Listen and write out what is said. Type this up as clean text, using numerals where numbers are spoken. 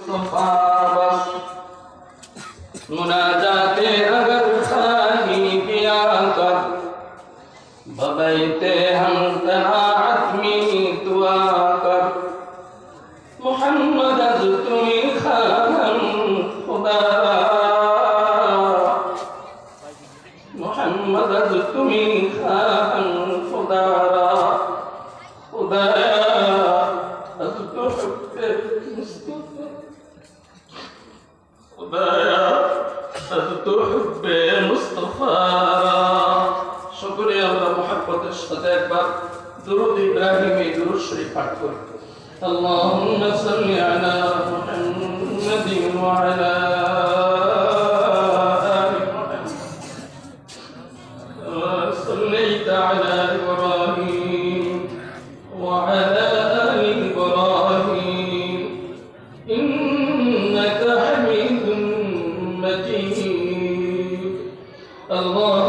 मुस्तफा बस मुनाजाते अगर खानी किया कर बबैते हम तनाअत में दुआ कर मोहम्मद अज तुम्हें खान खुदा मोहम्मद अज तुम्हें खान खुदा खुदा अज तो खुदाया अज तो हुब्बे मुस्तफा शुक्रिया আমরা মুহাব্বতের সাথে একবার দুরূদ ইব্রাহিমী দুরূদ শরীফ পাঠ করি اللهم صل على محمد وعلى آل محمد كما صليت على إبراهيم وعلى آل إبراهيم إنك حميد مجيد اللهم